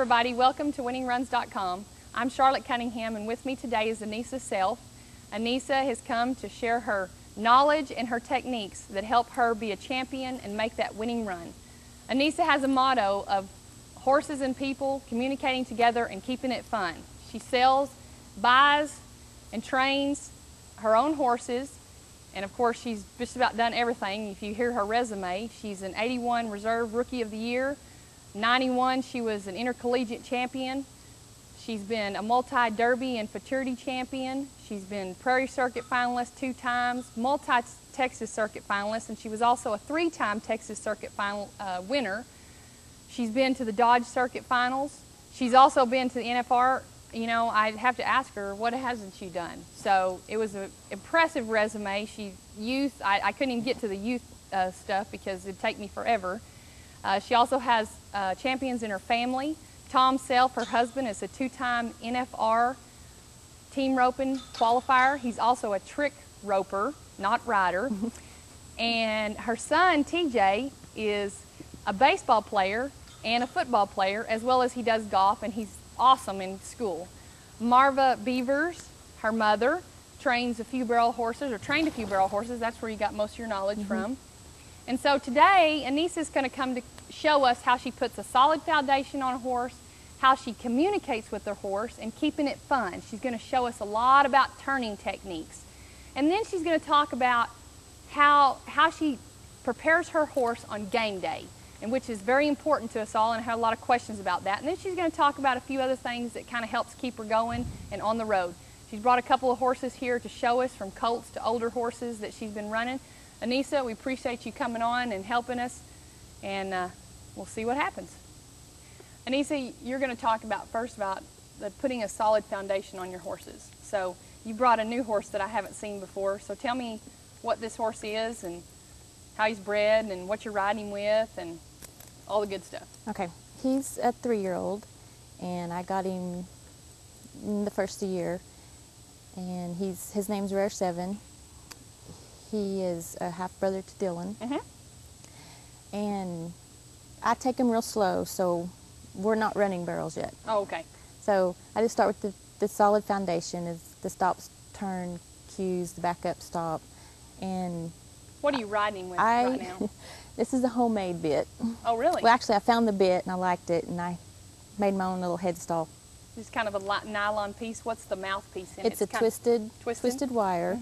everybody, welcome to winningruns.com. I'm Charlotte Cunningham, and with me today is Annesa Self. Annesa has come to share her knowledge and her techniques that help her be a champion and make that winning run. Annesa has a motto of horses and people communicating together and keeping it fun. She sells, buys, and trains her own horses, and of course she's just about done everything. If you hear her resume, she's an 81 Reserve Rookie of the Year. 91, she was an Intercollegiate champion. She's been a multi-derby and futurity champion. She's been Prairie Circuit finalist 2 times, multi-Texas Circuit finalist, and she was also a 3-time Texas Circuit final winner. She's been to the Dodge Circuit finals. She's also been to the NFR. You know, I'd have to ask her, what hasn't she done? So it was an impressive resume. I couldn't even get to the youth stuff because it'd take me forever. She also has champions in her family. Tom Self, her husband, is a 2-time NFR team roping qualifier. He's also a trick roper, not rider. And her son, TJ, is a baseball player and a football player, as well as he does golf, and he's awesome in school. Marva Beavers, her mother, trains a few barrel horses, or trained a few barrel horses. That's where you got most of your knowledge from. And so today, Annesa is going to come to show us how she puts a solid foundation on a horse, how she communicates with her horse, and keeping it fun. She's going to show us a lot about turning techniques. And then she's going to talk about how she prepares her horse on game day, and which is very important to us all, and I have a lot of questions about that. And then she's going to talk about a few other things that kind of helps keep her going and on the road. She's brought a couple of horses here to show us, from colts to older horses that she's been running. Annesa, we appreciate you coming on and helping us, and we'll see what happens. Annesa, you're going to talk about putting a solid foundation on your horses. So you brought a new horse that I haven't seen before, so tell me what this horse is and how he's bred and what you're riding with and all the good stuff. Okay, he's a 3-year-old, and I got him in the first year, and his name's Rare 7. He is a half-brother to Dylan, and I take him real slow, so we're not running barrels yet. Oh, okay. So I just start with the solid foundation of the stop, turn, cues, the back up, stop, and what are you riding with right now? This is a homemade bit. Oh, really? Well, actually, I found the bit and I liked it, and I made my own little headstall. It's kind of a nylon piece. What's the mouthpiece in it? It's a twisted wire,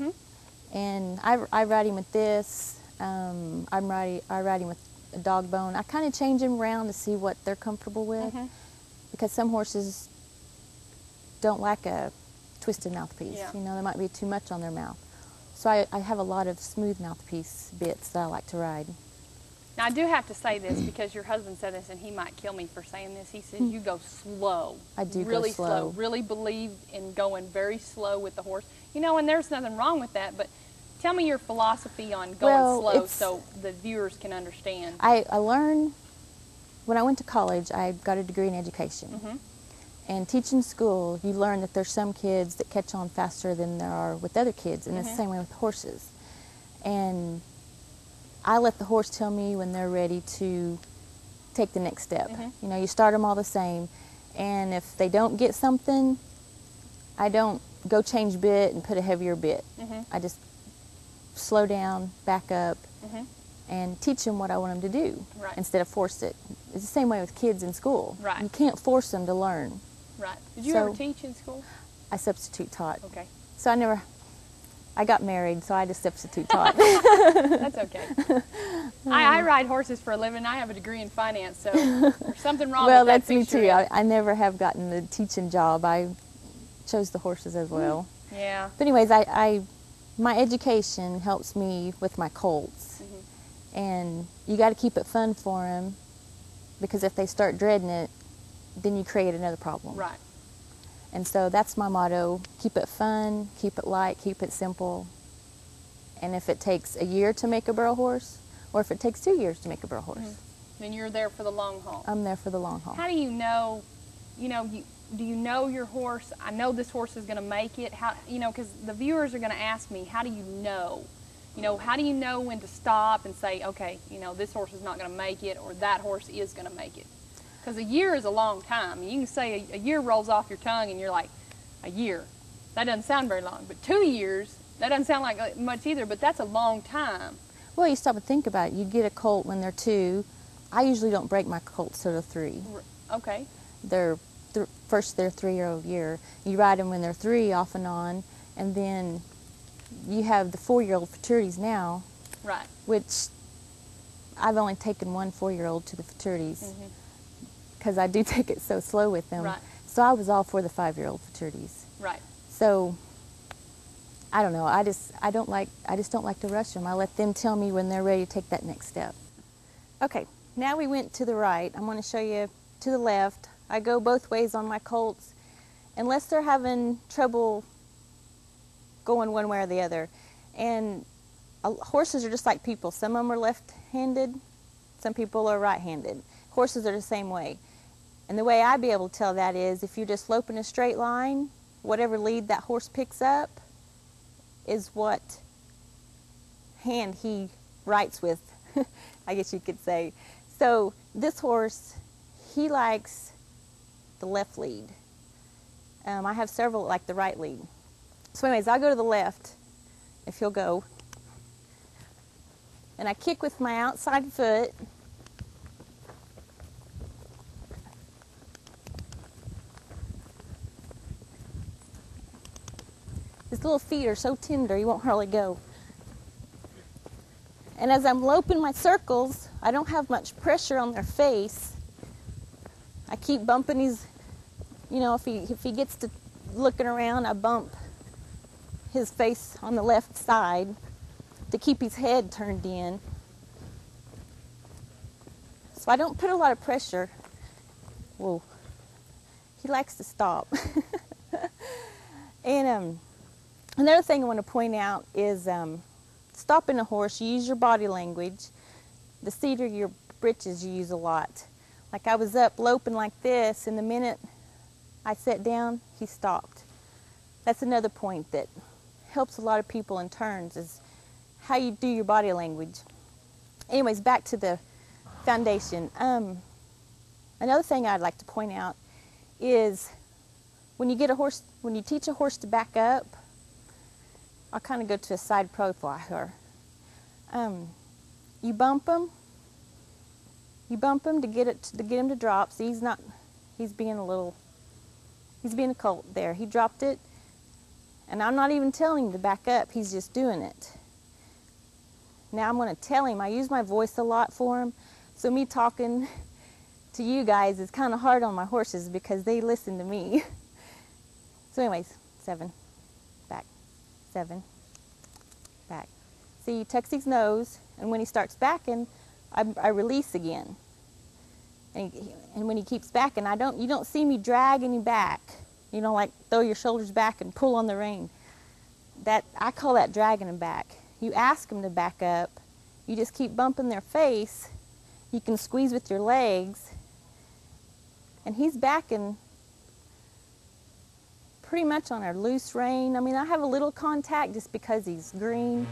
and I ride him with this. I ride him with a dog bone. I kind of change him around to see what they're comfortable with, because some horses don't like a twisted mouthpiece. Yeah. You know, there might be too much on their mouth. So I have a lot of smooth mouthpiece bits that I like to ride. Now, I do have to say this because your husband said this, and he might kill me for saying this. He says you go slow. I do really go slow. Really believe in going very slow with the horse. You know, and there's nothing wrong with that, but tell me your philosophy on going slow so the viewers can understand. I learned, when I went to college, I got a degree in education. And teaching school, you learn that there's some kids that catch on faster than there are with other kids, and it's the same way with horses. And I let the horse tell me when they're ready to take the next step. You know, you start them all the same, and if they don't get something, I don't go change bit and put a heavier bit. I just slow down, back up, and teach them what I want them to do instead of force it. It's the same way with kids in school. You can't force them to learn. Did you ever teach in school? I substitute taught. Okay. So I got married, so I just substitute taught. That's okay. I ride horses for a living. I have a degree in finance, so there's something wrong with that. Well, that's me too. I never have gotten the teaching job. I chose the horses as well. Yeah. But anyways, my education helps me with my colts. And you got to keep it fun for them, because if they start dreading it, then you create another problem. Right. And so that's my motto: keep it fun, keep it light, keep it simple. And if it takes a year to make a barrel horse, or if it takes 2 years to make a barrel horse, then you're there for the long haul. I'm there for the long haul. How do you know, do you know your horse? I know this horse is going to make it. How, because the viewers are going to ask me, how do you know? How do you know when to stop and say, okay, this horse is not going to make it, or that horse is going to make it? Because a year is a long time. You can say a year rolls off your tongue and you're like, a year. That doesn't sound very long. But 2 years, that doesn't sound like much either, but that's a long time. Well, you stop and think about it. You get a colt when they're 2. I usually don't break my colts till they're 3. Okay. First their 3-year-old year. You ride them when they're 3 off and on, and then you have the 4-year-old futurities now. Right. Which I've only taken one 4-year-old to the futurities because I do take it so slow with them. Right. So I was all for the 5-year-old futurities. Right. So I don't know. I just don't like to rush them. I let them tell me when they're ready to take that next step. Okay. Now we went to the right. I'm going to show you to the left. I go both ways on my colts, unless they're having trouble going one way or the other. And horses are just like people. Some of them are left-handed, some people are right-handed. Horses are the same way. And the way I'd be able to tell that is if you just lope in a straight line, whatever lead that horse picks up is what hand he rights with, I guess you could say. So this horse, he likes the left lead. I have several that like the right lead. So anyways, I'll go to the left, if he'll go. And I kick with my outside foot. His little feet are so tender, he won't hardly go. And as I'm loping my circles, I don't have much pressure on their face. I keep bumping his, you know, if he gets to looking around, I bump his face on the left side to keep his head turned in. So I don't put a lot of pressure. Whoa. He likes to stop. And another thing I want to point out is stopping a horse, you use your body language. The seat of your britches you use a lot. Like I was up loping like this, and the minute I sat down, he stopped. That's another point that helps a lot of people in turns, is how you do your body language. Anyways, back to the foundation. Another thing I'd like to point out is when you teach a horse to back up, I'll kind of go to a side profile here. You bump him to get him to drop. See, he's being a colt there. He dropped it, and I'm not even telling him to back up. He's just doing it. Now I'm going to tell him. I use my voice a lot for him, so me talking to you guys is kind of hard on my horses because they listen to me. So anyways, 7, back, 7, back. See, he tucks his nose, and when he starts backing, I release again. And when he keeps backing, you don't see me dragging him back. You know, like throw your shoulders back and pull on the rein. I call that dragging him back. You ask him to back up. You just keep bumping their face. You can squeeze with your legs. And he's backing pretty much on a loose rein. I mean, I have a little contact just because he's green.